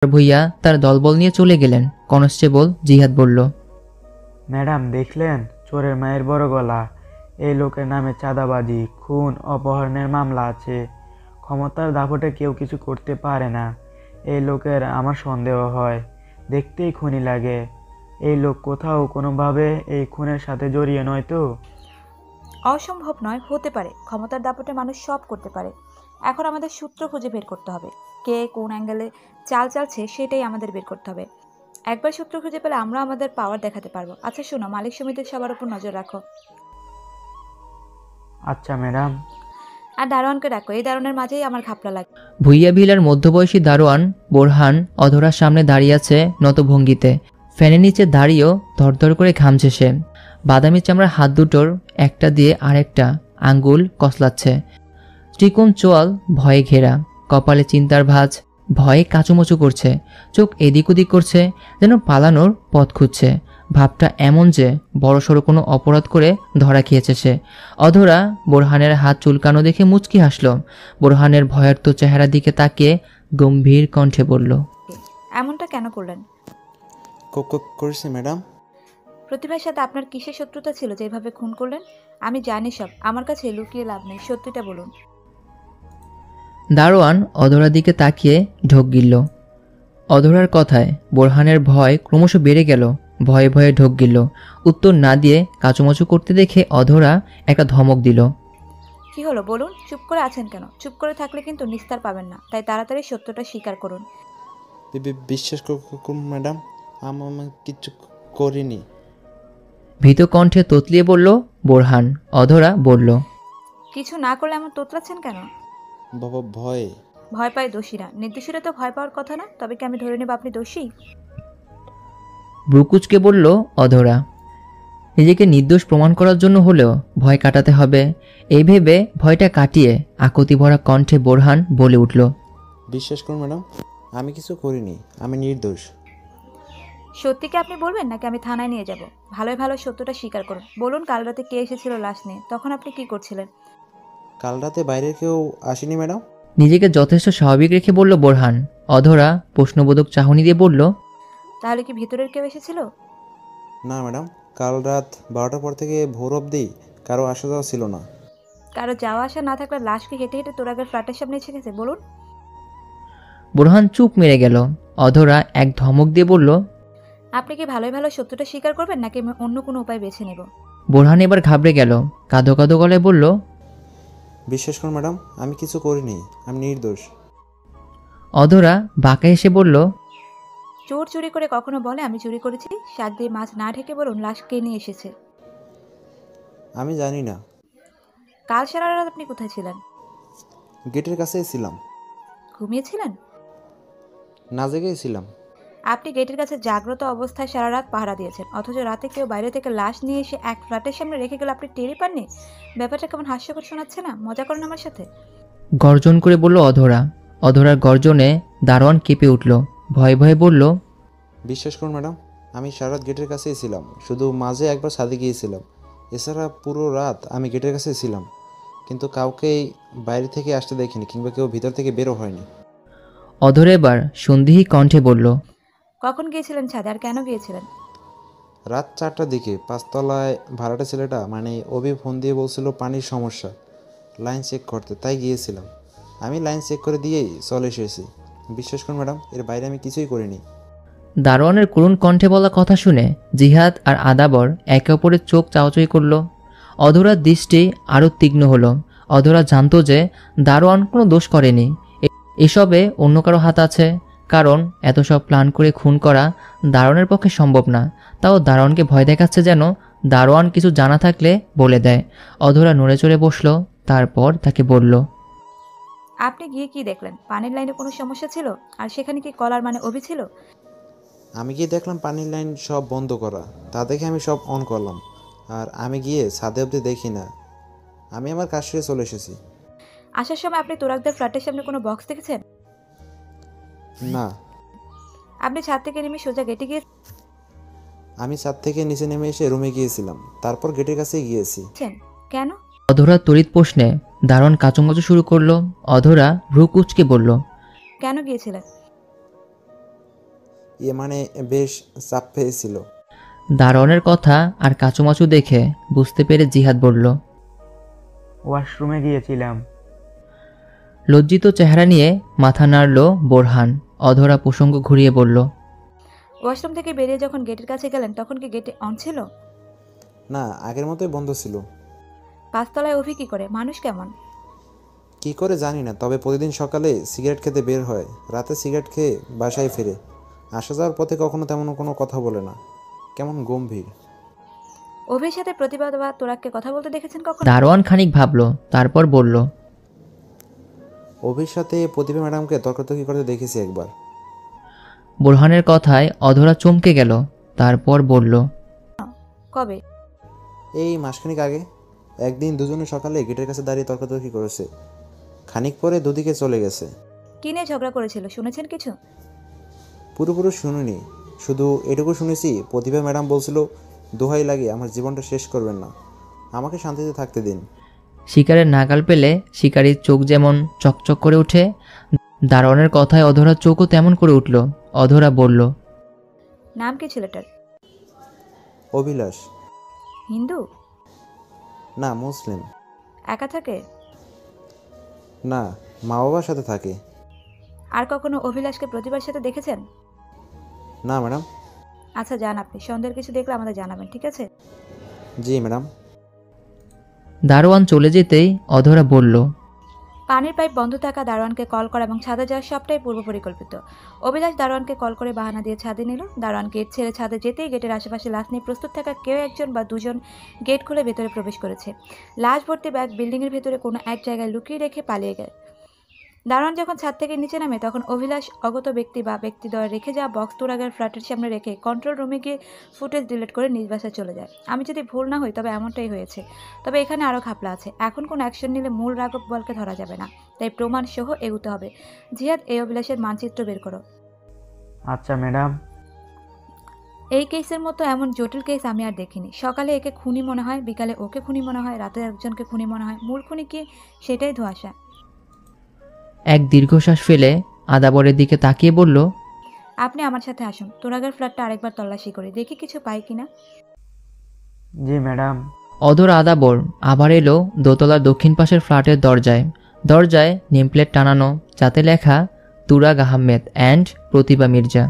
ভুইয়া তার দলবল নিয়ে চলে গেলেন। কনস্টেবল জিহাদ বলল, ম্যাডাম দেখলেন, চোরের মায়ের বড় গলা। এই লোকের নামে চাঁদাবাজি, খুন, অপহরণের মামলা আছে। ক্ষমতার দাপটে কেউ কিছু করতে পারে না। এই লোকের আমার সন্দেহ হয়, দেখতেই খুনি লাগে। এই লোক কোথাও কোনোভাবে এই খুনের সাথে জড়িয়ে নয় তো? অসম্ভব নয়, হতে পারে। ক্ষমতার দাপটে মানুষ সব করতে পারে। এখন আমাদের সূত্র খুঁজে বের করতে হবে। কে কোন অ্যাঙ্গেলে চাল চালছে সেটাই আমাদের বের করতে হবে। একবার সূত্র খুঁজে পেলে আমরা আমাদের পাওয়ার দেখাতে পারবো। আচ্ছা শোনো, মালিক সমিতির সবার উপর নজর রাখো। আচ্ছা ম্যাডাম। আর দারোয়ানকে ডাকো, এই দারোয়ানের মাঝেই আমার ঘাপলা লাগে। ভুইয়া ভিলার মধ্যবয়সী দারোয়ান বোরহান অধরার সামনে দাঁড়িয়ে আছে নত ভঙ্গিতে। ফ্যানের নিচে দাঁড়িয়েও ধরধর করে ঘামছে সে। বাদামি চামড়ার হাত দুটোর একটা দিয়ে আরেকটা আঙ্গুল কসলাচ্ছে। ত্রিকোণ চোয়াল ভয়ে ঘেরা, কপালে চিন্তার ভাঁজ, ভয়ে কাচুমচু করছে, চোখ এদিক ওদিক করছে, যেন পালানোর পথ খুঁজছে। ভাবটা এমন যে বড়সড় কোনো অপরাধ করে ধরা খেয়েছে সে। অধরা বোরহানের হাত চুলকানো দেখে মুচকি হাসল। বোরহানের ভয়ার্ত চেহারার দিকে তাকিয়ে গম্ভীর কণ্ঠে বলল, এমনটা কেন করলেন? করেছি ম্যাডাম। প্রতিভার সাথে আপনার কিসের শত্রুতা ছিল যে এভাবে খুন করলেন? আমি জানি সব, আমার কাছে লুকিয়ে লাভ নেই, সত্যিটা বলুন। দারোয়ান অধরার দিকে তাকিয়ে ঢোক গিলল। অধরার কথায় বোরহানের ভয় ক্রমশ বেড়ে গেল। ভয়ে ভয়ে ঢোক গিলল। উত্তর না দিয়ে কাচুমাচু করতে দেখে অধরা একটা ধমক দিল। কি হলো বলুন? চুপ করে আছেন কেন? চুপ করে থাকলে কিন্তু নিস্তার পাবেন না, তাই তাড়াতাড়ি সত্যটা স্বীকার করুন। বিশ্বাস করুন ম্যাডাম, আমি কিচ্ছু করিনি। ভীত কণ্ঠে তোতলিয়ে বলল বোরহান। অধরা বলল, কিছু না করলে এমন তোতলাচ্ছেন কেন? বাবা ভয়ে। ভয় পায় দোষীরা, নির্দোষীরা তো ভয় পাওয়ার কথা না। তবে কি আমি ধরে নেব আপনি দোষী? ব্রুকুচকে বলল অধরা। নিজেকে নির্দোষ প্রমাণ করার জন্য হলেও ভয় কাটাতে হবে, এই ভেবে ভয়টা কাটিয়ে আকুতি ভরা কণ্ঠে বোরহান বলে উঠল, বিশ্বাস করুন ম্যাডাম, আমি কিছু করিনি, আমি নির্দোষ। সত্যি কি আপনি বলবেন নাকি আমি থানায় নিয়ে যাব? ভালোই ভালো সত্যটা স্বীকার করুন। বলুন, কাল রাতে কে এসেছিল লাশ নিয়ে? তখন আপনি কি করছিলেন? কাল রাতে বাইরের কেউ আসেনি ম্যাডাম। নিজেকে যথেষ্ট স্বাভাবিক রেখে বলল বোরহান। অধরা প্রশ্নবোধক চাহনি দিয়ে বলল, তাহলে কি ভিতরের কেউ এসেছিল? না ম্যাডাম, কাল রাত 12টার পর থেকে ভোর অবধি কারো আসা যাওয়া ছিল না। কারো যাওয়া আসা না থাকলে লাশকে হেঁটে হেঁটে তোরাগের ফ্ল্যাটের সামনে এসে গেছে বলুন। বোরহান চুপ মেরে গেল। অধরা এক ধমক দিয়ে বলল, আপনি কি ভালোই ভালো সত্যটা স্বীকার করবেন নাকি আমি অন্য কোনো উপায় বেছে নেব? বোরহান এবার ঘাবড়ে গেল। কাঁদো কাঁদো গলায় বলল, বিশ্বাস করুন ম্যাডাম, আমি কিছু করিনি, আমি নির্দোষ। অধরা বাঁকা এসে বলল, চোর চুরি করে কখনো বলে আমি চুরি করেছি? শাক দিয়ে মাছ না ঢেকে বলুন লাশ কে নিয়ে এসেছে? আমি জানি না। কাল সারা রাত আপনি কোথায় ছিলেন? গেটের কাছেই ছিলাম। ঘুমিয়েছিলেন? না জেগেই ছিলাম। আপনি গেটের কাছে জাগ্রত অবস্থায় সারা রাত পাহারা দিয়েছেন, অথচ রাতে কেউ বাইরে থেকে লাশ নিয়ে এসে এক ফ্ল্যাটের সামনে রেখে গেল, আপনি টেরই পাননি? ব্যাপারটা কেমন হাস্যকর শোনাচ্ছে না? মজা করেন আমার সাথে? গর্জন করে বলল অধরা। অধরার গর্জনে দারোয়ান কেঁপে উঠল। ভয়ে ভয়ে বলল, বিশ্বাস করুন ম্যাডাম, আমি সারা রাত গেটের কাছেই ছিলাম, শুধু মাঝে একবার ছাদে গিয়েছিলাম। এছাড়া পুরো রাত আমি গেটের কাছেই ছিলাম, কিন্তু কাউকেই বাইরে থেকে আসতে দেখিনি, কিংবা কেউ ভিতর থেকে বেরো হয়নি। অধরা এবার সন্দেহী কণ্ঠে বলল, কখন গিয়েছিলেন ছাদে আর কেন গিয়েছিলেন? রাত 4টার দিকে 5তলায় ভাড়াটে ছেলেটা মানে অভি ফোন দিয়ে বলছিল পানির সমস্যা, লাইন চেক করতে, তাই গিয়েছিলাম। আমি লাইন চেক করে দিয়েই চলে এসেছি। বিশ্বাস করুন ম্যাডাম, এর বাইরে আমি কিছুই করিনি। দারোয়ানের করুণ কণ্ঠে বলা কথা শুনে জিহাদ আর আদাবর একে অপরের চোখ চাওয়াচই করল। অধরার দৃষ্টি আরও তীক্ষ্ণ হলো। অধরা জানতো যে দারোয়ান কোনো দোষ করেনি, এসবে অন্য কারো হাত আছে। কারণ এত সব প্ল্যান করে খুন করা দারোয়ানের পক্ষে সম্ভব না। তাও দারোয়ানকে ভয় দেখাচ্ছে যেন দারোয়ান কিছু জানা থাকলে বলে দেয়। অধরা নড়ে চড়ে বসলো, তারপর তাকে বলল, আপনি গিয়ে কি দেখলেন? পানির লাইনে কোনো সমস্যা ছিল? আর সেখানে কি কলার মানে অভি ছিল? আমি গিয়ে দেখলাম পানির লাইন সব বন্ধ করা, তা দেখে আমি সব অন করলাম। আর আমি গিয়ে ছাদে অবধি দেখি না, আমি আমার কাজ সেরে চলে এসেছি। আসার সময় আপনি তোরাকদের ফ্ল্যাটের সামনে কোনো বক্স দেখেছেন? না। আপনি ছাদ থেকে নেমে সোজা গেটে গিয়ে আমি ছাদ থেকে নিচে নেমে এসে রুমে গিয়েছিলাম, তারপর গেটের কাছেই গিয়েছি। কেন? অধরার তড়িৎ প্রশ্নে দারোয়ান কাচুমাচু শুরু করলো। অধরা ভ্রু কুঁচকে বলল, কেন গিয়েছিলেন? মানে বেশ চাপ পেয়েছিল। দারোয়ানের কথা আর কাচুমাচু দেখে বুঝতে পেরে জিহাদ বলল। ওয়াশরুমে গিয়েছিলাম। লজ্জিত চেহারা নিয়ে মাথা নাড়ল বোরহান। অধরা প্রসঙ্গ ঘুরিয়ে বলল, ওয়াশরুম থেকে বেরিয়ে যখন গেটের কাছে গেলেন তখন কি গেটে অন ছিল? না, আগের মতোই বন্ধ ছিল। পাঁচতলায় অভি কি করে? মানুষ কেমন? কি করে জানি না, তবে প্রতিদিন সকালে সিগারেট খেতে বের হয়, রাতে সিগারেট খেয়ে বাসায় ফিরে। আসা যাওয়ার পথে কখনো তেমন কোনো কথা বলে না, কেমন গম্ভীর। অভির সাথে প্রতিভা বা তোরাককে কথা বলতে দেখেছেন কখন? দারোয়ান খানিক ভাবল, তারপর বলল, অভির সাথে প্রতিভা ম্যাডামকে তর্কাতর্কি করতে দেখেছি একবার। বোরহানের কথায় অধরা চমকে গেল, তারপর বলল, কবে? এই মাসখানেক আগে একদিন দুজনে সকালে গেটের কাছে দাঁড়িয়ে তর্কাতর্কি করেছে, খানিক পরে দুদিকে চলে গেছে। কি নিয়ে ঝগড়া করেছিল, শুনেছেন কিছু? পুরোপুরি শুনিনি, শুধু এটুকু শুনেছি প্রতিভা ম্যাডাম বলছিল, দোহাই লাগে আমার জীবনটা শেষ করবেন না, আমাকে শান্তিতে থাকতে দিন। শিকারের নাগাল পেলে শিকারীর চোখ যেমন চকচক করে ওঠে, দারোয়ানের কথায় অধরার চোখও তেমন করে উঠল। অধরা বলল, নাম কি ছেলেটার? অভিলাষ। হিন্দু? না, মুসলিম। একা থাকে? না, মা বাবার সাথে থাকে। আর কখনো অভিলাষকে প্রতিভার সাথে দেখেছেন? না ম্যাডাম। আচ্ছা যান, আপনি সন্দেহের কিছু দেখলে আমাদের জানাবেন, ঠিক আছে? জি ম্যাডাম। দারোয়ান চলে যেতেই অধরা বলল, পানির পাইপ বন্ধ থাকা, দারোয়ানকে কল করা এবং ছাদে যাওয়ার সবটাই পূর্ব পরিকল্পিত। অভিলাষ দারোয়ানকে কল করে বাহানা দিয়ে ছাদে নিল। দারোয়ান গেট ছেড়ে ছাদে যেতেই গেটের আশেপাশে লাশ নিয়ে প্রস্তুত থাকা কেউ একজন বা দুজন গেট খুলে ভেতরে প্রবেশ করেছে। লাশ ভর্তি ব্যাগ বিল্ডিংয়ের ভেতরে কোনো এক জায়গায় লুকিয়ে রেখে পালিয়ে গেল। দারোয়ান যখন ছাদ থেকে নিচে নামে তখন অভিলাষ অগত ব্যক্তি বা ব্যক্তিদ্বয় রেখে যাওয়া বক্স তুরাগের ফ্ল্যাটের সামনে রেখে কন্ট্রোল রুমে গিয়ে ফুটেজ ডিলিট করে নিজ বাসায় চলে যায়। আমি যদি ভুল না হই তবে এমনটাই হয়েছে। তবে এখানে আরও ঘাপলা আছে। এখন কোনো অ্যাকশন নিলে মূল রাঘব বলকে ধরা যাবে না, তাই প্রমাণ সহ এগুতে হবে। জিহাদ, এই অভিলাষের মানচিত্র বের করো। আচ্ছা ম্যাডাম। এই কেসের মতো এমন জটিল কেস আমি আর দেখিনি। সকালে একে খুনি মনে হয়, বিকালে ওকে খুনি মনে হয়, রাতে একজনকে খুনি মনে হয়। মূল খুনি কি সেটাই ধোঁয়াশা। এক দীর্ঘশ্বাস ফেলে আদাবরের দিকে তাকিয়ে বলল, আপনি আমার সাথে আসুন, তুরাগের ফ্ল্যাটটা আরেকবার তল্লাশি করি, দেখি কিছু পাই কিনা। জি ম্যাডাম। অধর আদাবর আবার এলো দোতলার দক্ষিণ পাশের ফ্ল্যাটের দরজায়। দরজায় নেমপ্লেট টানানো, যাতে লেখা তুরাগ আহমেদ অ্যান্ড প্রতিভা মির্জা।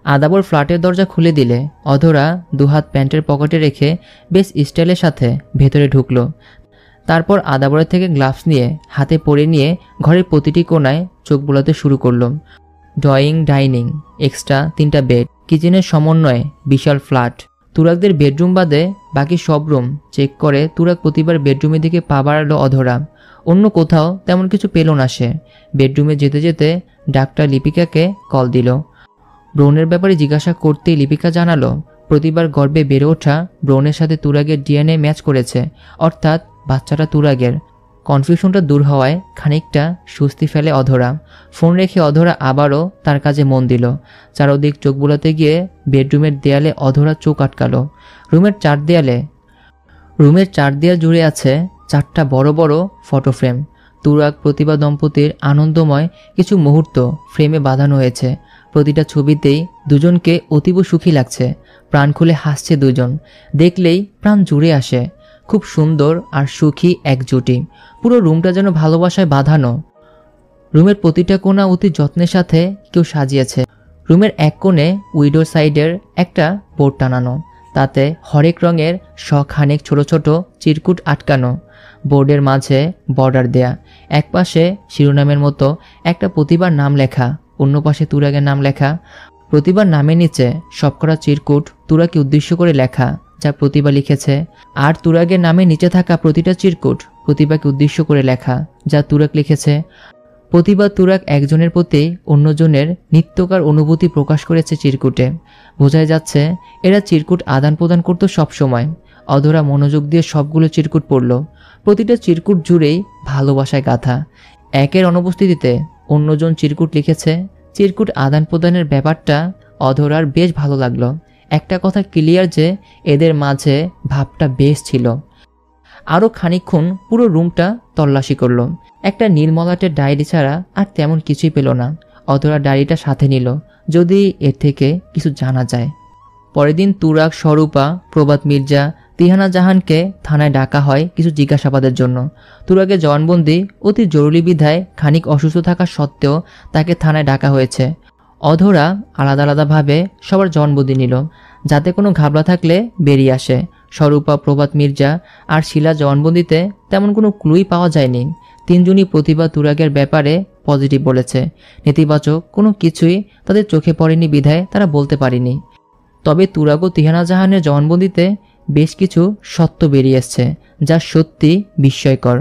আদাবর ফ্ল্যাটের দরজা খুলে দিলে অধরা দুহাত প্যান্টের পকেটে রেখে বেশ স্টাইলের সাথে ভেতরে ঢুকলো। তারপর আদাবরের থেকে গ্লাভস নিয়ে হাতে পরে নিয়ে ঘরের প্রতিটি কোণায় চোখ বোলাতে শুরু করলো। ড্রয়িং, ডাইনিং, এক্সট্রা 3টা বেড, কিচেনের সমন্বয়ে বিশাল ফ্ল্যাট। তুরাগদের বেডরুম বাদে বাকি সব রুম চেক করে তুরাগ প্রতিবার বেডরুমের দিকে পা বাড়ালো অধরা। অন্য কোথাও তেমন কিছু পেল না সে। বেডরুমে যেতে যেতে ডাক্তার লিপিকাকে কল দিল। ব্রৌনের ব্যাপারে জিজ্ঞাসা করতেই লিপিকা জানালো, প্রতিবার গর্ভে বেড়ে ওঠা ব্রৌনের সাথে তুরাগের ডিএনএ ম্যাচ করেছে, অর্থাৎ বাচ্চাটা তুরাগের। কনফিউশনটা দূর হওয়ায় খানিকটা স্বস্তি ফেলে অধরা। ফোন রেখে অধরা আবারও তার কাজে মন দিল। চারদিক চোখ বুলাতে গিয়ে বেডরুমের দেয়ালে অধরা চোখ আটকালো। রুমের চার দেয়াল জুড়ে আছে 4টা বড় বড় ফটো ফ্রেম। তুরাগ প্রতিভা দম্পতির আনন্দময় কিছু মুহূর্ত ফ্রেমে বাঁধানো হয়েছে। প্রতিটা ছবিতেই দুজনকে অতীব সুখী লাগছে। প্রাণ খুলে হাসছে দুজন, দেখলেই প্রাণ জুড়ে আসে। খুব সুন্দর আর সুখী এক জুটি। পুরো রুমটা যেন ভালোবাসায় বাঁধানো। রুমের প্রতিটা কোণা অতি যত্নের সাথে কেউ সাজিয়েছে। রুমের এক কোণে উইডোর সাইডের একটা বোর্ড টানানো, তাতে হরেক রঙের শখানেক ছোট ছোট চিরকুট আটকানো। বোর্ডের মাঝে বর্ডার দেয়া, এক পাশে শিরোনামের মতো একটা প্রতিভার নাম লেখা, অন্য পাশে তুরাগের নাম লেখা। প্রতিভার নামের নিচে সবকটা চিরকুট তুরাগকে উদ্দেশ্য করে লেখা, যা প্রতিভা লিখেছে। আর তুরাগের নামের নিচে থাকা প্রতিটা চিরকুট প্রতিভাকে উদ্দেশ্য করে লেখা, যা তুরাগ লিখেছে। প্রতিভা তুরাগ একজনের প্রতি অন্যজনের নিত্যকার অনুভূতি প্রকাশ করেছে চিরকুটে। বোঝাই যাচ্ছে এরা চিরকুট আদান প্রদান করতো সবসময়। অধরা মনোযোগ দিয়ে সবগুলো চিরকুট পড়ল। প্রতিটা চিরকুট জুড়েই ভালোবাসায় গাথা। একের অনুপস্থিতিতে অন্যজন চিরকুট লিখেছে। চিরকুট আদান প্রদানের ব্যাপারটা অধরার বেশ ভালো লাগলো। একটা কথা ক্লিয়ার যে এদের মাঝে ভাবটা বেশ ছিল। আরও খানিকক্ষণ পুরো রুমটা তল্লাশি করল। একটা নীলমলাটের ডায়েরি ছাড়া আর তেমন কিছুই পেল না। অধরা ডায়েরিটা সাথে নিল। যদি এর থেকে কিছু জানা যায়। পরের দিন তুরাগ, স্বরূপা, প্রভাত মির্জা, তিহানা জাহানকে থানায় ডাকা হয় কিছু জিজ্ঞাসাবাদের জন্য। তুরাগের জবানবন্দি অতি জরুরি বিধায় খানিক অসুস্থ থাকা সত্ত্বেও তাকে থানায় ডাকা হয়েছে। অধরা আলাদা আলাদাভাবে সবার জবানবন্দি নিল, যাতে কোনো ঘাবলা থাকলে বেরিয়ে আসে। স্বরূপা, প্রভাত মির্জা আর শিলা জবানবন্দিতে তেমন কোনো ক্লুই পাওয়া যায়নি। তিনজনই প্রতিভা তুরাগের ব্যাপারে পজিটিভ বলেছে। নেতিবাচক কোনো কিছুই তাদের চোখে পড়েনি বিধায় তারা বলতে পারেনি। তবে তুরাগ ও তিহানা জাহানের জবানবন্দিতে বেশ কিছু সত্য বেরিয়ে এসছে, যা সত্যি বিস্ময়কর।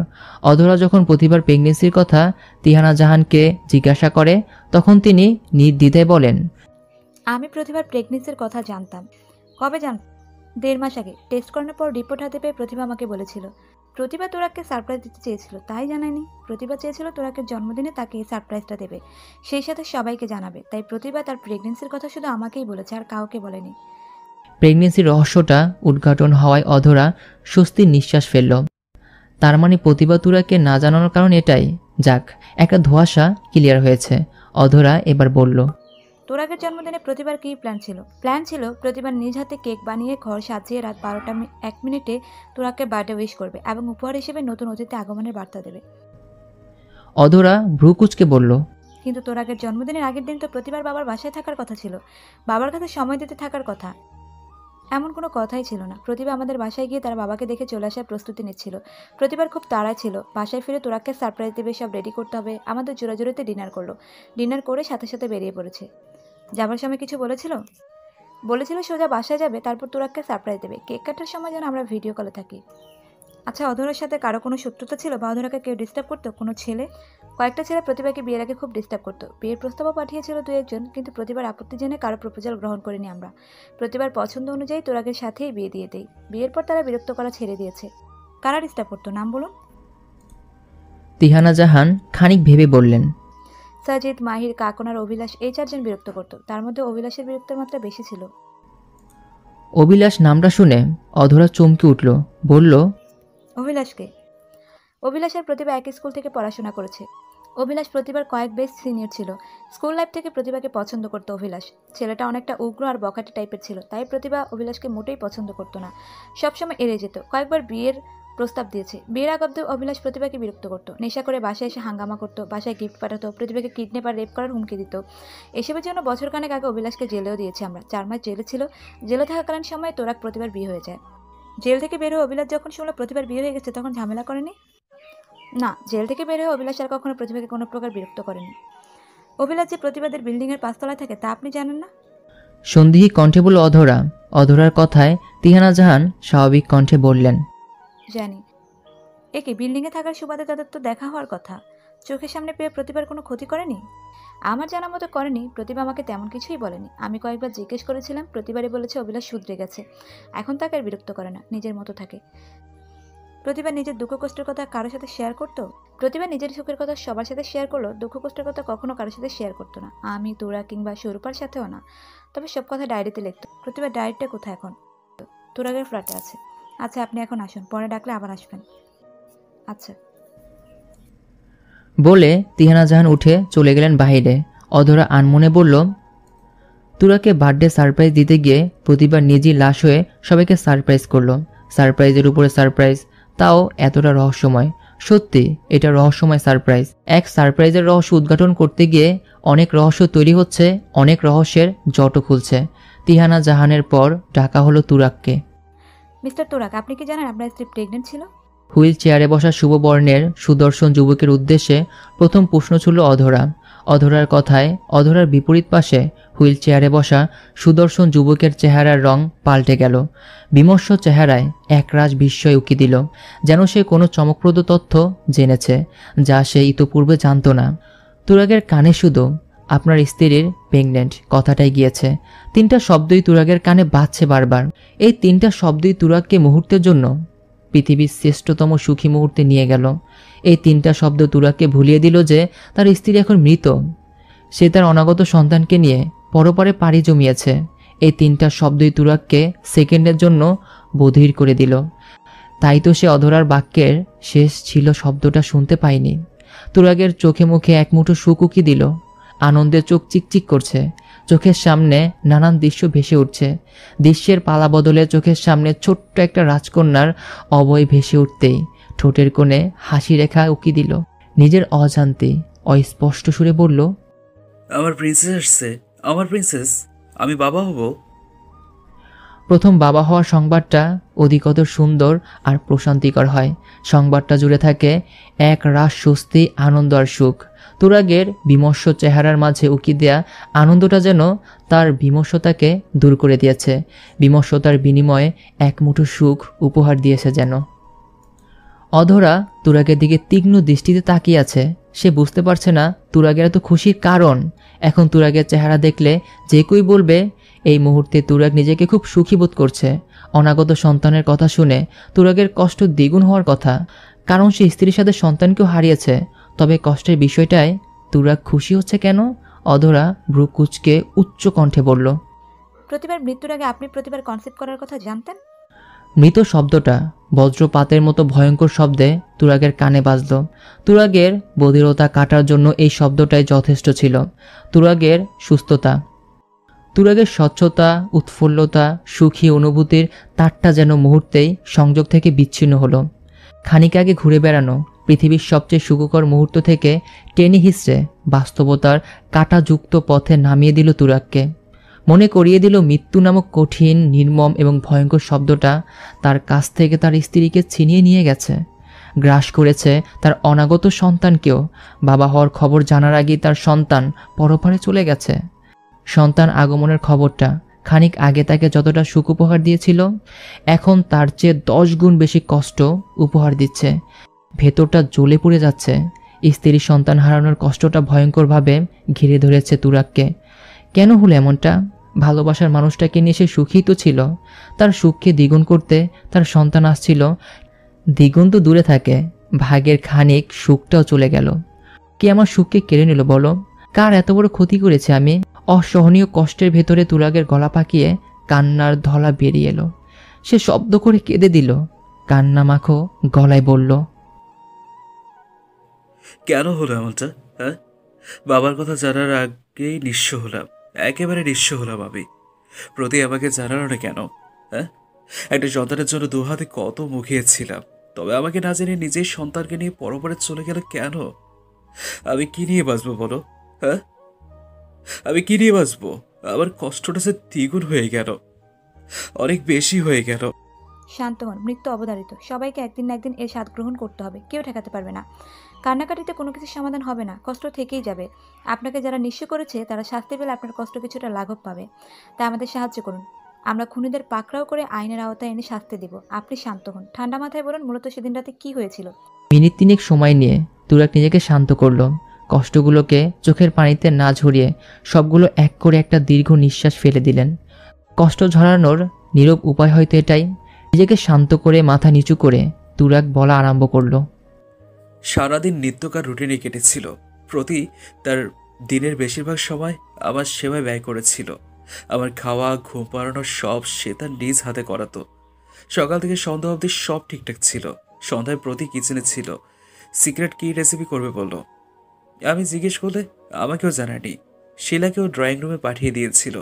অধরা যখন প্রতিভার প্রেগনেন্সির কথা তিহানা জাহানকে জিজ্ঞাসা করে, তখন তিনি নির্দ্বিধায় বলেন, আমি প্রতিভার প্রেগনেন্সির কথা জানতাম। কবে জানতাম? 1.5 মাস আগে। টেস্ট করানোর পর রিপোর্ট হাতে পেয়ে প্রতিভা আমাকে বলেছিল। প্রতিভা তোরাককে সারপ্রাইজ দিতে চেয়েছিল, তাই জানায়নি। প্রতিভা চেয়েছিল তোরাকের জন্মদিনে তাকে এই সারপ্রাইজটা দেবে, সেই সাথে সবাইকে জানাবে। তাই প্রতিভা তার প্রেগনেন্সির কথা শুধু আমাকেই বলেছে, আর কাউকে বলেনি। প্রেগনেন্সির রহস্যটা উদ্ঘাটন হওয়ায় অধরা স্বস্তির নিঃশ্বাস ফেলল। তার মানে প্রতিভা তুরাগকে না জানানোর কারণ এটাই। যাক, একটা ধোঁয়াশা ক্লিয়ার হয়েছে। অধরা এবার বলল, তোরাকের জন্মদিনে প্রতিবার কী প্ল্যান ছিল? প্ল্যান ছিল প্রতিবার নিজ হাতে কেক বানিয়ে ঘর সাজিয়ে রাত 12:01 তোরাকে বার্থডে উইশ করবে এবং উপহার হিসেবে নতুন অতিথি আগমনের বার্তা দেবে। অধরা ভ্রু কুঁচকে বলল, কিন্তু তোরাকের জন্মদিনের আগের দিন তো প্রতিবার বাবার বাসায় থাকার কথা ছিল, বাবার কাছে সময় দিতে থাকার কথা। এমন কোনো কথাই ছিল না। প্রতিভা আমাদের বাসায় গিয়ে তার বাবাকে দেখে চলে আসার প্রস্তুতি নিচ্ছিল। প্রতিবার খুব তাড়া ছিল, বাসায় ফিরে তোরাককে সারপ্রাইজ দেবে, সব রেডি করতে হবে। আমাদের জোড়াজোড়িতে ডিনার করলো। ডিনার করে সাথে সাথে বেরিয়ে পড়েছে। যাবার সময় কিছু বলেছিল সোজা বাসায় যাবে, তারপর তোরাককে সারপ্রাইজ দেবে। কেক কাটার সময় যেন আমরা ভিডিও কলে থাকি। আচ্ছা, অধরার সাথে কারো কোনো শত্রুতা ছিল বা অধরাকে কেউ ডিস্টার্ব করতো? কোনো ছেলে? কয়েকটা ছেলে প্রতিভাকে বিয়ের আগে খুব ডিস্টার্ব করতো। বিয়ের প্রস্তাবও পাঠিয়েছিল 2-1 জন, কিন্তু প্রতিবার আপত্তি জেনে কারো প্রপোজাল গ্রহণ করিনি আমরা। প্রতিবার পছন্দ অনুযায়ী তোরাকের সাথেই বিয়ে দিয়ে দেই। বিয়ের পর তারা বিরক্ত করা ছেড়ে দিয়েছে। কারা ডিস্টার্ব করতো নাম বলুন? তিহানা জাহান খানিক ভেবে বললেন, সাজিদ, মাহির, কাকন আর অভিলাষ, এই 4 জন বিরক্ত করতো। তার মধ্যে অভিলাষের বিরক্তের মাত্রা বেশি ছিল। অভিলাষ নামটা শুনে অধরা চমকে উঠল, বলল, অভিলাষকে? অভিলাষের প্রতিভা একই স্কুল থেকে পড়াশোনা করেছে। অভিলাষ প্রতিভার কয়েক বেশ সিনিয়র ছিল। স্কুল লাইফ থেকে প্রতিভাকে পছন্দ করতো অভিলাষ। ছেলেটা অনেকটা উগ্র আর বখাটে টাইপের ছিল, তাই প্রতিভা অভিলাষকে মোটেই পছন্দ করতো না। সবসময় এড়িয়ে যেত। কয়েকবার বিয়ের প্রস্তাব দিয়েছে। বিয়ের আগ অব্দি অভিলাষ প্রতিভাকে বিরক্ত করতো। নেশা করে বাসায় এসে হাঙ্গামা করতো, বাসায় গিফট পাঠাতো, প্রতিভাকে কিডন্যাপ আর রেপ করার হুমকি দিত। এসবের জন্য বছরখানেক আগে অভিলাষকে জেলেও দিয়েছি আমরা। 4 মাস জেলে ছিল। জেলে থাকাকালীন সময় তোরাক প্রতিভার বিয়ে হয়ে যায়। জেল থেকে বের হয়ে অভিলাষ যখন শুনলো প্রতিভার বিয়ে হয়ে গেছে, তখন ঝামেলা করেনি? না, জেল থেকে বের হয়ে অভিলাষ আর কখনো প্রতিভাকে কোনো প্রকার বিরক্ত করেনি। অভিলাষ যে প্রতিবাদের বিল্ডিংয়ের 5 তলায় থাকে তা আপনি জানেন না? সন্দেহী কণ্ঠে বলল অধরা। অধরার কথায় তিহানা জাহান স্বাভাবিক কণ্ঠে বললেন, জানি। একে বিল্ডিংয়ে থাকার সুবাদে তাদের তো দেখা হওয়ার কথা। চোখের সামনে পেয়ে প্রতিবার কোনো ক্ষতি করেনি? আমার জানা মতো করেনি। প্রতিভা আমাকে তেমন কিছুই বলেনি। আমি কয়েকবার জিজ্ঞেস করেছিলাম, প্রতিবারই বলেছে অভিলাষ শুধরে গেছে, এখন তাকে আর বিরক্ত করে না, নিজের মতো থাকে। প্রতিভা নিজের দুঃখ কষ্টের কথা কারোর সাথে শেয়ার করতো? প্রতিভা নিজের সুখের কথা সবার সাথে শেয়ার করলো, দুঃখ কষ্টের কথা কখনো কারোর সাথে শেয়ার করতো না। আমি, তোরা কিংবা স্বরূপার সাথেও না। তবে সব কথা ডায়েরিতে লিখতো। প্রতিভা ডায়েরিটা কোথায় এখন? তোরাগের ফ্ল্যাটে আছে। আচ্ছা, আপনি এখন আসুন, পরে ডাকলে আবার আসবেন। আচ্ছা। বলে তিহানা জাহান উঠে চলে গেলেন বাইরে। অধরা আনমনে বলল, তুরাকে বার্থডে সারপ্রাইজ দিতে গিয়ে প্রতিভা নিজেই লাশ হয়ে সবাইকে সারপ্রাইজ করলো। সারপ্রাইজের উপরে সারপ্রাইজ, তাও এতটা রহস্যময়। সত্যি এটা রহস্যময় সারপ্রাইজ। এক সারপ্রাইজের রহস্য উদ্ঘাটন করতে গিয়ে অনেক রহস্য তৈরি হচ্ছে, অনেক রহস্যের জটও খুলছে। তিহানা জাহানের পর ডাকা হলো তুরাককে। মিস্টার তোরাক, আপনি কি জানেন আপনার স্ত্রী প্রেগনেন্ট ছিল? হুইল চেয়ারে বসা শুভবর্ণের সুদর্শন যুবকের উদ্দেশ্যে প্রথম প্রশ্ন ছিল অধরা। অধরার কথায় অধরার বিপরীত পাশে হুইল চেয়ারে বসা সুদর্শন যুবকের চেহারার রং পাল্টে গেল। বিমর্ষ চেহারায় একরাশ বিস্ময় উকি দিল, যেন সে কোনো চমকপ্রদ তথ্য জেনেছে যা সে ইতোপূর্বে জানত না। তুরাগের কানে শুধু আপনার স্ত্রীর প্রেগনেন্ট কথাটাই গিয়েছে। 3টা শব্দই তুরাগের কানে বাজছে বারবার। এই 3টা শব্দই তুরাগকে মুহূর্তের জন্য পৃথিবীর শ্রেষ্ঠতম সুখী মুহূর্তে নিয়ে গেল। এই 3টা শব্দ তুরাগকে ভুলিয়ে দিল যে তার স্ত্রী এখন মৃত। সে তার অনাগত সন্তানকে নিয়ে পরপারে পাড়ি জমিয়েছে। এই 3টা শব্দই তুরাগকে সেকেন্ডের জন্য বধির করে দিল। তাই তো সে অধরার বাক্যের শেষ ছিল শব্দটা শুনতে পায়নি। তুরাগের চোখে মুখে এক মুঠো সুখ উকি দিল। আনন্দে চোখ চিকচিক করছে। চোখের সামনে নানান দৃশ্য ভেসে উঠছে। দৃশ্যের পালা বদলে চোখের সামনে ছোট্ট একটা রাজকন্যার অবয় ভেসে উঠতেই ঠোঁটের কোণে হাসি রেখা উকি দিল। নিজের অজান্তে অস্পষ্ট সুরে বলল, আমার প্রিন্সেস আসছে, আমার প্রিন্সেস, আমি বাবা হব। প্রথম বাবা হওয়ার সংবাদটা অধিকতর সুন্দর আর প্রশান্তিকর হয়। সংবাদটা জুড়ে থাকে এক রাস স্বস্তি, আনন্দ আর সুখ। তুরাগের বিমর্ষ চেহারার মাঝে উকি দেয়া আনন্দটা যেন তার বিমর্ষতাকে দূর করে দিয়েছে। বিমর্ষতার বিনিময়ে এক মুঠো সুখ উপহার দিয়েছে যেন। অধরা তুরাগের দিকে তীক্ষ্ণ দৃষ্টিতে তাকিয়ে আছে। সে বুঝতে পারছে না তুরাগের এত খুশির কারণ। এখন তুরাগের চেহারা দেখলে যে কেউই বলবে এই মুহূর্তে তুরাগ নিজেকে খুব সুখী বোধ করছে। অনাগত সন্তানের কথা শুনে তুরাগের কষ্ট দ্বিগুণ হওয়ার কথা, কারণ সে স্ত্রীর সাথে সন্তানকেও হারিয়েছে। তবে কষ্টের বিষয়টায় তুরাগ খুশি হচ্ছে কেন? অধরা ভ্রু কুঁচকে উচ্চ কণ্ঠে বলল, প্রতিবার মৃত্যুর আগে আপনি প্রতিবার কনসেপ্ট করার কথা জানতেন? মৃত শব্দটা বজ্রপাতের মতো ভয়ঙ্কর শব্দে তুরাগের কানে বাজল। তুরাগের বধিরতা কাটার জন্য এই শব্দটাই যথেষ্ট ছিল। তুরাগের সুস্থতা, তুরাগের স্বচ্ছতা, উৎফুল্লতা, সুখী অনুভূতির তারটা যেন মুহূর্তেই সংযোগ থেকে বিচ্ছিন্ন হলো। খানিক আগে ঘুরে বেড়ানো পৃথিবীর সবচেয়ে সুখকর মুহূর্ত থেকে টেনে হিসড়ে বাস্তবতার কাঁটাযুক্ত পথে নামিয়ে দিল তুরাগকে। মনে করিয়ে দিল মৃত্যু নামক কঠিন, নির্মম এবং ভয়ঙ্কর শব্দটা তার কাছ থেকে তার স্ত্রীকে ছিনিয়ে নিয়ে গেছে। গ্রাস করেছে তার অনাগত সন্তানকেও। বাবা হওয়ার খবর জানার আগেই তার সন্তান পরপারে চলে গেছে। সন্তান আগমনের খবরটা খানিক আগে তাকে যতটা সুখ উপহার দিয়েছিল, এখন তার চেয়ে 10 গুণ বেশি কষ্ট উপহার দিচ্ছে। ভেতরটা জ্বলে পুড়ে যাচ্ছে। স্ত্রীর সন্তান হারানোর কষ্টটা ভয়ঙ্করভাবে ঘিরে ধরেছে তুরাগকে। কেন হলো এমনটা? ভালোবাসার মানুষটাকে নিয়ে সে সুখী তো ছিল। তার সুখকে দ্বিগুণ করতে তার সন্তান আসছিল। দ্বিগুণ তো দূরে থাকে, ভাগের খানিক সুখটাও চলে গেল। কে আমার সুখকে কেড়ে নিল বলো? কার এত বড় ক্ষতি করেছে আমি? অসহনীয় কষ্টের ভেতরে তুরাগের গলা পাকিয়ে কান্নার ধলা বেরিয়ে এলো। সে শব্দ করে কেঁদে দিল, কান্না মাখো গলায় বলল, কেন হলো এমনটা? হ্যাঁ, বাবার কথা জানার আগেই নিঃস্ব হলাম, একেবারে নিঃস্ব হলাম আমি। প্রতি আমাকে জানালো না কেন? হ্যাঁ, একটা সন্তানের জন্য দুহাতে কত মুখিয়েছিলাম, তবে আমাকে না জেনে নিজের সন্তানকে নিয়ে পরপরে চলে গেল কেন? আমি কি নিয়ে বাঁচবো বলো? হ্যাঁ, আমি কি নিয়ে বাঁচবো? আমার কষ্টটা যে দ্বিগুণ হয়ে গেল, অনেক বেশি হয়ে গেল। শান্ত হন, মৃত্যু অবধারিত। সবাইকে একদিন না একদিন এর স্বাদ গ্রহণ করতে হবে, কেউ ঠেকাতে পারবে না। কান্নাকাটিতে কোনো কিছু সমাধান হবে না, কষ্ট থেকেই যাবে। আপনাকে যারা নিঃস্ব করেছে তারা শাস্তি পেলে আপনার কষ্ট কিছুটা লাঘব পাবে। তাই আমাদের সাহায্য করুন, আমরা খুনিদের পাকড়াও করে আইনের আওতায় এনে শাস্তি দেব। আপনি শান্ত হন, ঠান্ডা মাথায় বলুন মূলত সেদিন রাতে কি হয়েছিল। মিনিট তিনেক সময় নিয়ে তুরাগ নিজেকে শান্ত করলো। কষ্টগুলোকে চোখের পানিতে না ঝরিয়ে সবগুলো এক করে একটা দীর্ঘ নিঃশ্বাস ফেলে দিলেন। কষ্ট ঝরানোর নীরব উপায় হয়তো এটাই। নিজেকে শান্ত করে মাথা নিচু করে তুরাগ বলা আরম্ভ করলো, সারাদিন নিত্যকার রুটিনে কেটেছিল। প্রতি তার দিনের বেশিরভাগ সময় আমার সেবায় ব্যয় করেছিল। আমার খাওয়া, ঘুম পাড়ানো সব সে তার নিজ হাতে করাতো। সকাল থেকে সন্ধ্যা অবধি সব ঠিকঠাক ছিল। সন্ধ্যায় প্রতি কিচেনে ছিল। সিক্রেট কি রেসিপি করবে বলল। আমি জিজ্ঞেস করলে আমাকেও জানায়নি। শিলাকেও ড্রয়িং রুমে পাঠিয়ে দিয়েছিল।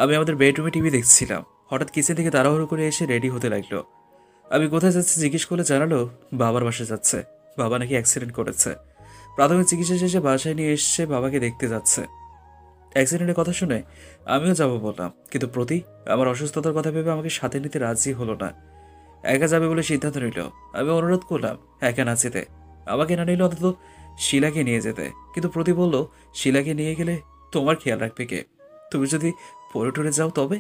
আমি আমাদের বেডরুমে টিভি দেখছিলাম। হঠাৎ কিচেন থেকে তাড়াহুড়ো করে এসে রেডি হতে লাগলো। আমি কোথায় যাচ্ছি জিজ্ঞেস করলে জানালো বাবার বাসায় যাচ্ছে। বাবা নাকি অ্যাক্সিডেন্ট করেছে। প্রাথমিক চিকিৎসা শেষে বাসায় নিয়ে এসে বাবাকে দেখতে যাচ্ছে। অ্যাক্সিডেন্টের কথা শুনে আমিও যাব বললাম, কিন্তু প্রতি আমার অসুস্থতার কথা ভেবে আমাকে সাথে নিতে রাজি হলো না। একা যাবে বলে সিদ্ধান্ত নিল। আমি অনুরোধ করলাম একা না যেতে, আমাকে না নিলে অন্তত শিলাকে নিয়ে যেতে। কিন্তু প্রতি বলল, শিলাকে নিয়ে গেলে তোমার খেয়াল রাখবে কে? তুমি যদি পড়ে টরে যাও তবে?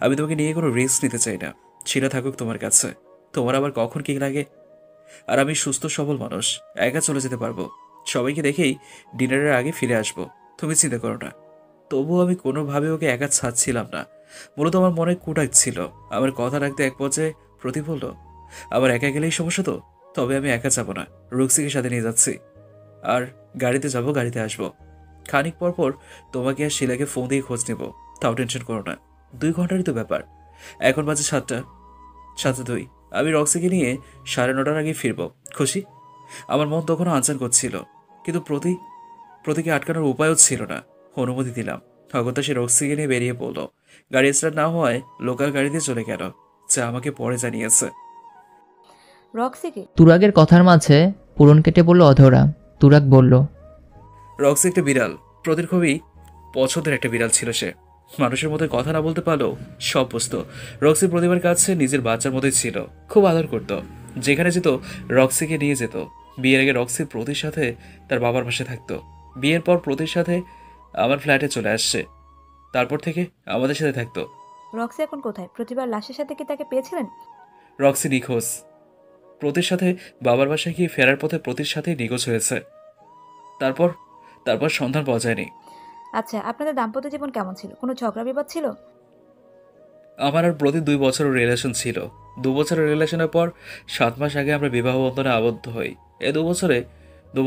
আমি তোমাকে নিয়ে কোনো রিস্ক নিতে চাই না। শিলা থাকুক তোমার কাছে, তোমার আবার কখন কি লাগে। আর আমি সুস্থ সবল মানুষ, একা চলে যেতে পারবো। সবাইকে দেখেই ডিনারের আগে ফিরে আসবো, তুমি চিন্তা করো না। তবুও আমি কোনোভাবে ওকে একা ছাড়ছিলাম না। মূলত আমার মনে কুটাক ছিল। আমার কথা রাখতে এক পর্যায়ে প্রতি বলল, আবার একা গেলেই সমস্যা তো? তবে আমি একা যাবো না, রুক্সিকে সাথে নিয়ে যাচ্ছি। আর গাড়িতে যাব, গাড়িতে আসবো। খানিক পর পর তোমাকে আর শিলাকে ফোন দিয়ে খোঁজ নেব, তাও টেনশন করো না। 2 ঘন্টারই তো ব্যাপার। এখন বাজে 7:02। আমি রক্সিকে নিয়ে 9:30টার আগে ফিরবো। খুশি? আমার মন তখনও আনচান করছিল, কিন্তু প্রতিকে আটকানোর উপায়ও ছিল না। অনুমতি দিলাম। অগত্যা সে রক্সিকে নিয়ে বেরিয়ে পড়লো। গাড়ি স্টার্ট না হওয়ায় লোকাল গাড়িতে চলে গেল, যা আমাকে পরে জানিয়েছে। রক্সিকে? তুরাগের কথার মাঝে পূরণ কেটে বলল অধরা। তুরাগ বলল, রক্সি একটা বিড়াল, প্রতির খুবই পছন্দের একটা বিড়াল ছিল সে। মানুষের মতো কথা না বলতে পারলেও সব বুঝতো। রক্সি প্রতিবার কাছে নিজের বাচ্চার মতোই ছিল, খুব আদর করতো। যেখানে যেত রক্সিকে নিয়ে যেত। বিয়ের আগে রক্সি প্রতির সাথে তার বাবার পাশে থাকতো। বিয়ের পর প্রতির সাথে আমার ফ্ল্যাটে চলে আসছে, তারপর থেকে আমাদের সাথে থাকতো। রক্সি এখন কোথায়? প্রতিবার লাশের সাথে কি তাকে পেয়েছিলেন? রক্সি নিখোঁজ। প্রতির সাথে বাবার বাসায় গিয়ে ফেরার পথে প্রতির সাথেই নিখোঁজ হয়েছে। তারপর তারপর সন্ধান পাওয়া যায়নি। আচ্ছা, আপনাদের দাম্পত্য জীবন কেমন ছিল? কোনো ঝগড়া বিবাদ ছিল? আমার আর প্রতি 2 বছরের রিলেশন ছিল। 2 বছরের রিলেশনের পর 7 মাস আগে আমরা বিবাহ বন্ধনে আবদ্ধ হই। এই 2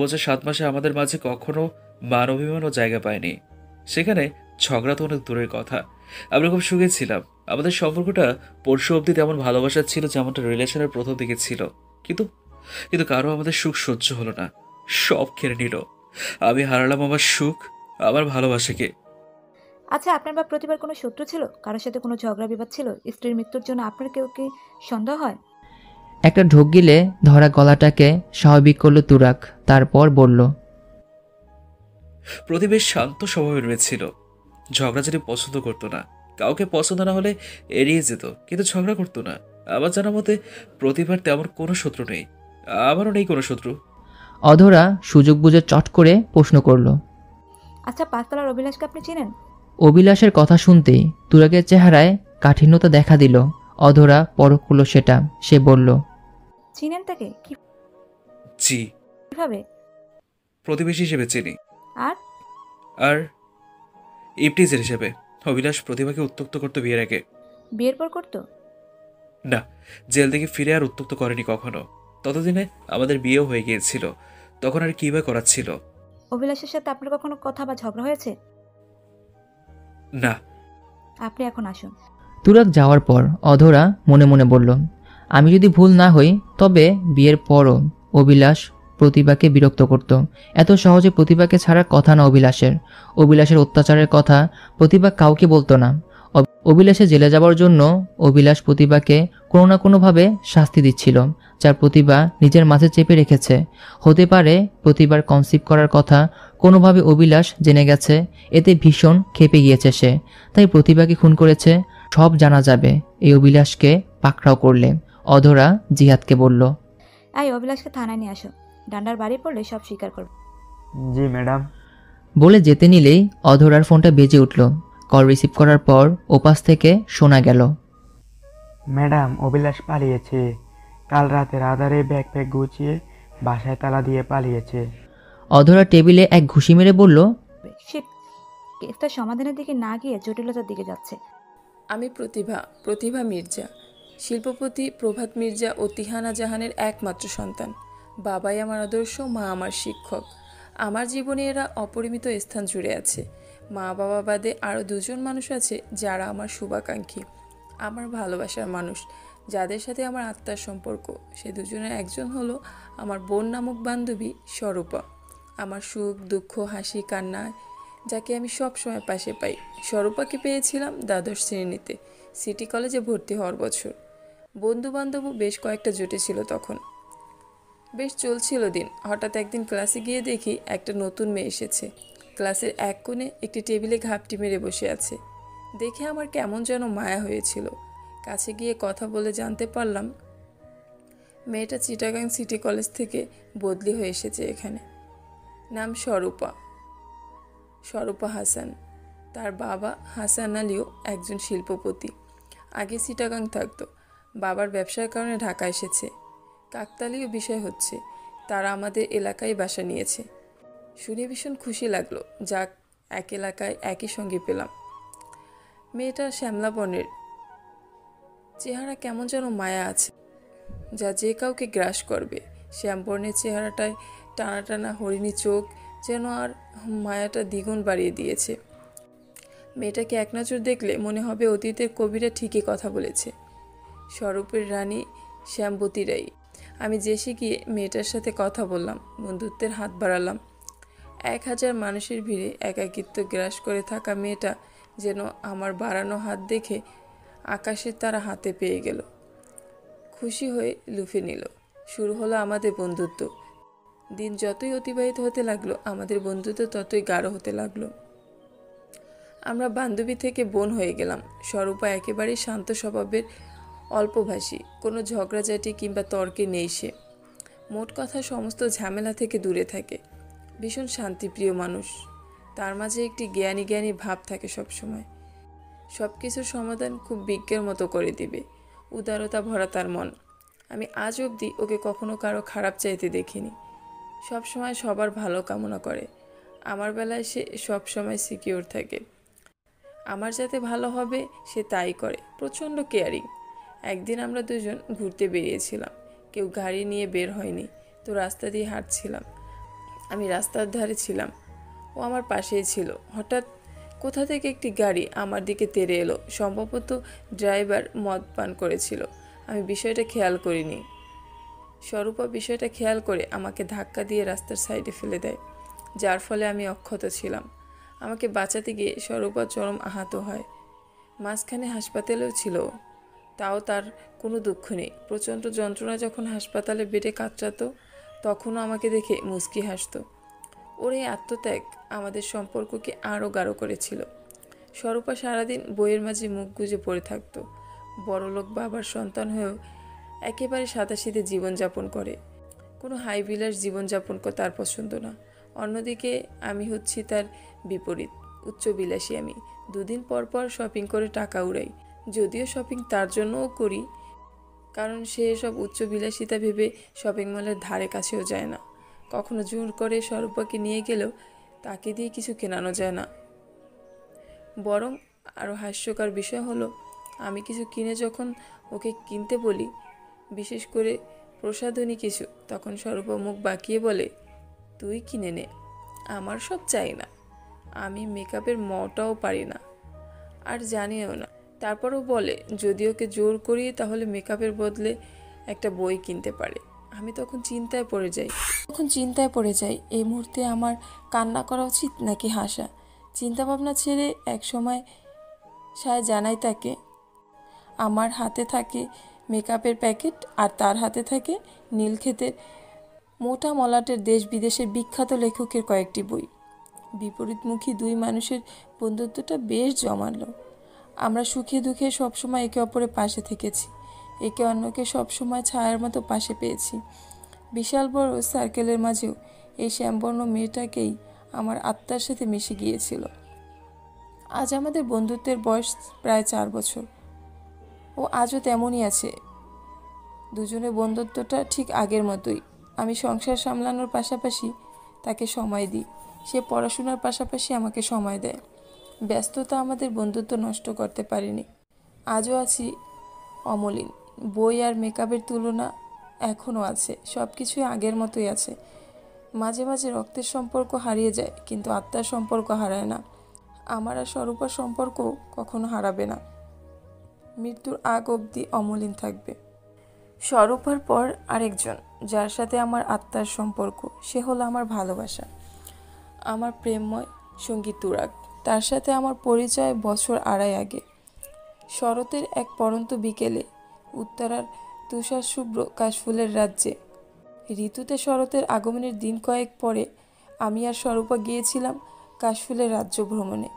বছর 7 মাসে আমাদের মাঝে কখনো মান অভিমানও জায়গা পায়নি। সেখানে ঝগড়া তো অনেক দূরের কথা। আমরা খুব সুখে ছিলাম। আমাদের সম্পর্কটা পরশু অবধি তেমন ভালোবাসার ছিল যেমনটা রিলেশনের প্রথম দিকে ছিল। কিন্তু কিন্তু কারো আমাদের সুখ সহ্য হলো না, সব কেড়ে নিল। আমি হারালাম আমার সুখ, আমার ভালোবাসাকে। আচ্ছা, আপনার বা প্রতিবার কোনো শত্রু ছিল? কারোর সাথে কোনো ঝগড়া বিবাদ ছিল? স্ত্রীর মৃত্যুর জন্য আপনার কেউ কি সন্দেহ হয়? একটা ঢোক গিলে ধরা গলাটাকে স্বাভাবিক করল তুরাগ। তারপর বলল, প্রতি বেশ শান্ত স্বভাবের মেয়ে ছিল। ঝগড়াঝাটি পছন্দ করতো না। কাউকে পছন্দ না হলে এড়িয়ে যেত, কিন্তু ঝগড়া করতো না। আমার জানা মতে প্রতিভার তেমন কোনো শত্রু নেই। আমারও নেই কোনো শত্রু। অধরা সুযোগ বুঝে চট করে প্রশ্ন করল। আচ্ছা, পাঁচতলার অভিলাষকে আপনি চেনেন? অভিলাষের কথা শুনতেই তুরাগের চেহারায় কাঠিন্যতা দেখা দিল। অধরা পরখ করল সেটা। সে বলল, চিনেন তাকে? জি, কিভাবে? প্রতিবেশী হিসেবে চিনি। আর আর ইপটিজের হিসেবে। অভিলাষ প্রতিভাকে উত্ত্যক্ত করতো বিয়ের আগে। বিয়ের পর করতো? না, জেল থেকে ফিরে আর উত্ত্যক্ত করেনি কখনো। ততদিনে আমাদের বিয়েও হয়ে গিয়েছিল। তখন আর কি বা করার ছিল। অভিলাষের সাথে আপনার কখনো কথা বা ঝগড়া হয়েছে? না। আপনি এখন আসুন। তুরাগ যাওয়ার পর অধরা মনে মনে বলল, আমি যদি ভুল না হই তবে বিয়ের পরও অভিলাষ প্রতিভাকে বিরক্ত করত। এত সহজে প্রতিভাকে ছাড়ার কথা না অভিলাষের। অভিলাষের অত্যাচারের কথা প্রতিভা কাউকে বলতো না। অভিলাষে জেলে যাওয়ার জন্য অভিলাষ প্রতিভাকে কোনো না কোনোভাবে শাস্তি দিচ্ছিল, যার প্রতিভা নিজের মাঝে চেপে রেখেছে। হতে পারে প্রতিভার কনসিভ করার কথা কোনোভাবে অভিলাষ জেনে গেছে। এতে ভীষণ ক্ষেপে গিয়েছে সে, তাই প্রতিভাকে খুন করেছে। সব জানা যাবে এই অভিলাষকে পাকড়াও করলে। অধরা জিহাদকে বলল, এই অভিলাষকে থানায় নিয়ে আসো। ডান্ডার বাড়ি পড়লে সব স্বীকার করবে। জি ম্যাডাম। বলে যেতে নিলেই অধরার ফোনটা বেজে উঠল। কল রিসিভ করার পর ওপাশ থেকে শোনা গেল, ম্যাডাম, অভিলাষ পালিয়েছে। কাল রাতের আধারে ব্যাগ গুছিয়ে বাসায় তালা দিয়ে পালিয়েছে। অধরা টেবিলে এক ঘুষি মেরে বলল, শিট, কেসটা সমাধানের দিকে না গিয়ে জটিলতার দিকে যাচ্ছে। আমি প্রতিভা মির্জা, শিল্পপতি প্রভাত মির্জা ও তিহানা জাহানের একমাত্র সন্তান। বাবাই আমার আদর্শ, মা আমার শিক্ষক। আমার জীবনে এরা অপরিমিত স্থান জুড়ে আছে। মা বাবা বাদে আরও 2জন মানুষ আছে যারা আমার শুভাকাঙ্ক্ষী, আমার ভালোবাসার মানুষ, যাদের সাথে আমার আত্মার সম্পর্ক। সে 2জনের একজন হলো আমার বোন নামক বান্ধবী স্বরূপা। আমার সুখ দুঃখ হাসি কান্নায় যাকে আমি সব সময় পাশে পাই। স্বরূপাকে পেয়েছিলাম দ্বাদশ শ্রেণীতে, সিটি কলেজে ভর্তি হওয়ার বছর। বন্ধুবান্ধবও বেশ কয়েকটা জুটেছিল তখন। বেশ চলছিল দিন। হঠাৎ একদিন ক্লাসে গিয়ে দেখি একটা নতুন মেয়ে এসেছে। ক্লাসের এক কোণে একটি টেবিলে ঘাপটি মেরে বসে আছে। দেখে আমার কেমন যেন মায়া হয়েছিল। কাছে গিয়ে কথা বলে জানতে পারলাম মেয়েটা চিটাগাং সিটি কলেজ থেকে বদলি হয়ে এসেছে এখানে। নাম স্বরূপা হাসান। তার বাবা হাসান আলীও একজন শিল্পপতি। আগে চিটাগাং থাকতো, বাবার ব্যবসার কারণে ঢাকা এসেছে। কাকতালীয় বিষয় হচ্ছে তারা আমাদের এলাকায় বাসা নিয়েছে। শুনে ভীষণ খুশি লাগলো। যাক, এক এলাকায় একই সঙ্গে পেলাম। মেয়েটার শ্যামলা বর্ণের চেহারা কেমন যেন মায়া আছে, যা যে কাউকে গ্রাস করবে। শ্যামবর্ণের চেহারাটায় টানা টানা হরিণী চোখ যেন আর মায়াটা দ্বিগুণ বাড়িয়ে দিয়েছে। মেয়েটাকে এক নজর দেখলে মনে হবে অতীতের কবিরা ঠিকই কথা বলেছে। স্বরূপের রানী শ্যামবতী রাই। আমি জেসে গিয়ে মেয়েটার সাথে কথা বললাম, বন্ধুত্বের হাত বাড়ালাম। 1000 মানুষের ভিড়ে একাকিত্ব গ্রাস করে থাকা মেয়েটা যেন আমার বাড়ানো হাত দেখে আকাশের তারা হাতে পেয়ে গেল। খুশি হয়ে লুফে নিল। শুরু হলো আমাদের বন্ধুত্ব। দিন যতই অতিবাহিত হতে লাগলো আমাদের বন্ধুত্ব ততই গাঢ় হতে লাগলো। আমরা বান্ধবী থেকে বোন হয়ে গেলাম। স্বরূপা একেবারেই শান্ত স্বভাবের, অল্পভাষী, কোনো ঝগড়াঝাটি কিংবা তর্কে নেই সে। মোট কথা সমস্ত ঝামেলা থেকে দূরে থাকে। ভীষণ শান্তিপ্রিয় মানুষ। তার মাঝে একটি জ্ঞানী জ্ঞানী ভাব থাকে সবসময়। সব কিছুর সমাধান খুব বিজ্ঞের মতো করে দিবে। উদারতা ভরা তার মন। আমি আজ অবধি ওকে কখনো কারো খারাপ চাইতে দেখিনি। সবসময় সবার ভালো কামনা করে। আমার বেলায় সে সবসময় সিকিউর থাকে। আমার যাতে ভালো হবে সে তাই করে। প্রচণ্ড কেয়ারিং। একদিন আমরা দুজন ঘুরতে বেরিয়েছিলাম। কেউ গাড়ি নিয়ে বের হয়নি, তো রাস্তা দিয়ে হাঁটছিলাম। আমি রাস্তার ধারে ছিলাম, ও আমার পাশেই ছিল। হঠাৎ কোথা থেকে একটি গাড়ি আমার দিকে তেড়ে এলো। সম্ভবত ড্রাইভার মদ পান করেছিল। আমি বিষয়টা খেয়াল করিনি। স্বরূপা বিষয়টা খেয়াল করে আমাকে ধাক্কা দিয়ে রাস্তার সাইডে ফেলে দেয়, যার ফলে আমি অক্ষত ছিলাম। আমাকে বাঁচাতে গিয়ে স্বরূপা চরম আহত হয়। মাঝখানে হাসপাতালেও ছিল, তাও তার কোনো দুঃখ নেই। প্রচণ্ড যন্ত্রণা যখন হাসপাতালে বেডে কাতরাতো, তখনও আমাকে দেখে মুচকি হাসত। ওর এই আত্মত্যাগ আমাদের সম্পর্ককে আরও গাঢ় করেছিল। স্বরূপা সারাদিন বইয়ের মাঝে মুখ গুজে পড়ে থাকতো। বড়লোক বাবার সন্তান হয়েও একেবারে সাদাসিধে জীবনযাপন করে। কোনো হাইবিলাস জীবনযাপন তার পছন্দ না। অন্যদিকে আমি হচ্ছি তার বিপরীত। উচ্চবিলাসী আমি। দুদিন পর পর শপিং করে টাকা উড়াই। যদিও শপিং তার জন্যও করি, কারণ সে সব উচ্চবিলাসিতা ভেবে শপিং মলের ধারে কাছেও যায় না। কখনো জোর করে স্বরূপাকে নিয়ে গেলেও তাকে দিয়ে কিছু কেনানো যায় না। বরং আরও হাস্যকর বিষয় হলো, আমি কিছু কিনে যখন ওকে কিনতে বলি, বিশেষ করে প্রসাধনী কিছু, তখন স্বরূপা মুখ বাঁকিয়ে বলে, তুই কিনে নে, আমার সব চাই না। আমি মেকআপের মটাও পারি না, আর জানিও না। তারপরও বলে যদি ওকে জোর করি তাহলে মেকআপের বদলে একটা বই কিনতে পারে। আমি তখন চিন্তায় পড়ে যাই এই মুহূর্তে আমার কান্না করা উচিত নাকি হাসা। চিন্তাভাবনা ছেড়ে এক সময় সায় জানাই তাকে। আমার হাতে থাকে মেকআপের প্যাকেট আর তার হাতে থাকে নীলক্ষেতের মোটা মলাটের দেশ বিদেশের বিখ্যাত লেখকের কয়েকটি বই। বিপরীতমুখী দুই মানুষের বন্ধুত্বটা বেশ জমালো। আমরা সুখে দুঃখে সবসময় একে অপরের পাশে থেকেছি। একে অন্যকে সবসময় ছায়ার মতো পাশে পেয়েছি। বিশাল বড় সার্কেলের মাঝেও এই শ্যামবর্ণ মেয়েটাকেই আমার আত্মার সাথে মিশে গিয়েছিল। আজ আমাদের বন্ধুত্বের বয়স প্রায় 4 বছর। ও আজও তেমনই আছে। দুজনের বন্ধুত্বটা ঠিক আগের মতোই। আমি সংসার সামলানোর পাশাপাশি তাকে সময় দিই। সে পড়াশোনার পাশাপাশি আমাকে সময় দেয়। ব্যস্ততা আমাদের বন্ধুত্ব নষ্ট করতে পারেনি। আজও আছি অমলিন। বই আর মেকআপের তুলনা এখনও আছে। সব কিছুই আগের মতোই আছে। মাঝে মাঝে রক্তের সম্পর্ক হারিয়ে যায়, কিন্তু আত্মার সম্পর্ক হারায় না। আমার আর স্বরূপার সম্পর্ক কখনো হারাবে না। মৃত্যুর আগ অবধি অমলিন থাকবে। স্বরূপার পর আরেকজন যার সাথে আমার আত্মার সম্পর্ক, সে হলো আমার ভালোবাসা, আমার প্রেমময় সঙ্গী তুরাগ। তার সাথে আমার পরিচয় বছর আড়াই আগে। শরতের এক পড়ন্ত বিকেলে উত্তরার তুষার শুভ্র কাশফুলের রাজ্যে। ঋতুতে শরতের আগমনের দিন কয়েক পরে আমি আর স্বরূপা গিয়েছিলাম কাশফুলের রাজ্য ভ্রমণে।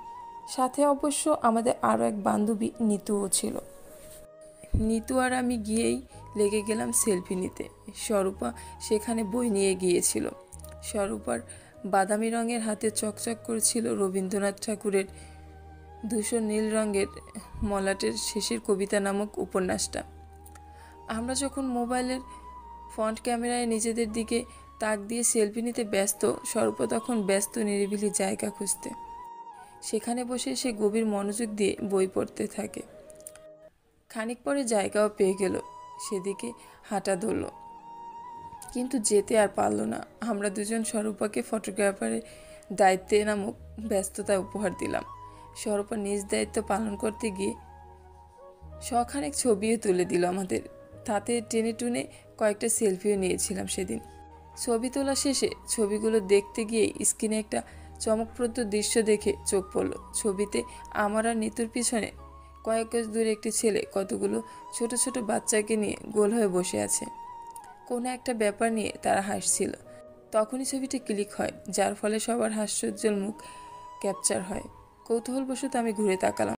সাথে অবশ্য আমাদের আরও এক বান্ধবী নিতুও ছিল। নিতু আর আমি গিয়েই লেগে গেলাম সেলফি নিতে। স্বরূপা সেখানে বই নিয়ে গিয়েছিল। স্বরূপার বাদামি রঙের হাতে চকচক করেছিল রবীন্দ্রনাথ ঠাকুরের ধূসর নীল রঙের মলাটের শেষের কবিতা নামক উপন্যাসটা। আমরা যখন মোবাইলের ফ্রন্ট ক্যামেরায় নিজেদের দিকে তাক দিয়ে সেলফি নিতে ব্যস্ত, স্বরূপা তখন ব্যস্ত নিরিবিলি জায়গা খুঁজতে। সেখানে বসে সে গভীর মনোযোগ দিয়ে বই পড়তে থাকে। খানিক পরে জায়গাও পেয়ে গেল, সেদিকে হাঁটা ধরল, কিন্তু যেতে আর পারল না। আমরা দুজন স্বরূপাকে ফটোগ্রাফারের দায়িত্বে নামক ব্যস্ততা উপহার দিলাম। স্বরূপা নিজ দায়িত্ব পালন করতে গিয়ে শখানেক ছবিও তুলে দিল আমাদের। তাতে টেনে টুনে কয়েকটা সেলফিও নিয়েছিলাম সেদিন। ছবি তোলা শেষে ছবিগুলো দেখতে গিয়ে স্ক্রিনে একটা চমকপ্রদ দৃশ্য দেখে চোখ পড়ল। ছবিতে আমার আর নিতুর পিছনে কয়েক গজ দূরে একটি ছেলে কতগুলো ছোট ছোট বাচ্চাকে নিয়ে গোল হয়ে বসে আছে। কোনো একটা ব্যাপার নিয়ে তারা হাসছিল। তখনই ছবিটি ক্লিক হয়, যার ফলে সবার হাস্যোজ্জ্বল মুখ ক্যাপচার হয়। কৌতূহলবশত আমি ঘুরে তাকালাম।